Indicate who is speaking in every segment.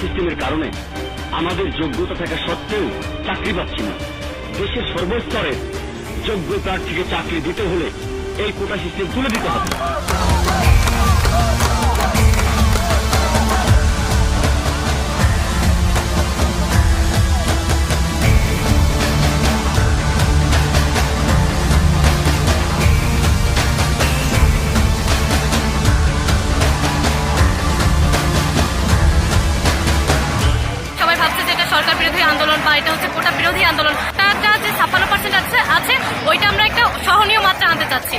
Speaker 1: সিস্টেমের কারণে আমাদের যোগ্যতা থাকা সত্ত্বেও চাকরি পাচ্ছি না। দেশের সর্বস্তরে যোগ্য প্রার্থীকে চাকরি দিতে হলে এই কোটা সিস্টেম তুলে দিতে হবে।
Speaker 2: সরকার বিরোধী আন্দোলন বা এটা হচ্ছে কোটা বিরোধী আন্দোলন, টাকা যে 56% আছে ওইটা আমরা একটা সহনীয় মাত্রা আনতে চাচ্ছি।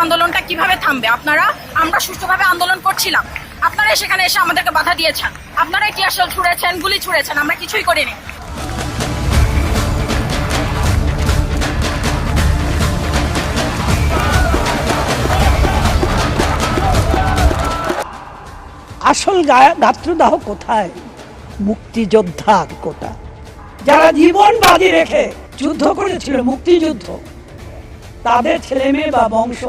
Speaker 2: আন্দোলনটা কিভাবে থামবে? আমরা সুষ্ঠুভাবে আন্দোলন করছিলাম, আপনারা সেখানে এসে আমাদেরকে বাধা দিয়েছেন, আপনারা টিয়ারশেল ছুঁড়েছেন, গুলি ছুঁড়েছেন, আমরা কিছুই করিনি।
Speaker 3: আসল গাত্রদাহ কোথায়? মুক্তিযোদ্ধার কোটা, যারা জীবন বাজি রেখে যুদ্ধ করেছিল, মুক্তিযুদ্ধ, তাদের ছেলে মেয়ে বা বংশ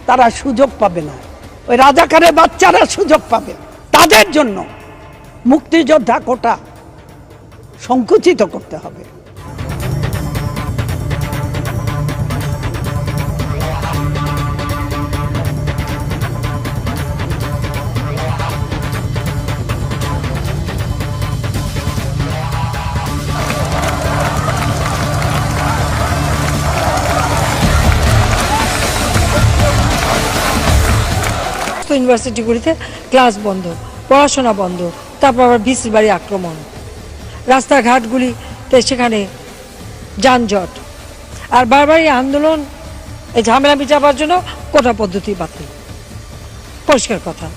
Speaker 3: তারা সুযোগ পাবে না। ওই রাজাকারের বাচ্চারা সুযোগ পাবে। তাদের জন্য মুক্তিযোদ্ধা কোটা সংকুচিত করতে হবে।
Speaker 4: ইউনিভার্সিটিগুলিতে ক্লাস বন্ধ, পড়াশোনা বন্ধ, তারপর আবার ভিসির বাড়ি আক্রমণ, রাস্তাঘাটগুলিতে সেখানে যানজট, আর বারবারই আন্দোলন, এই ঝামেলা মিটাবার জন্য কোটা পদ্ধতি বাতিল, পরিষ্কার কথা।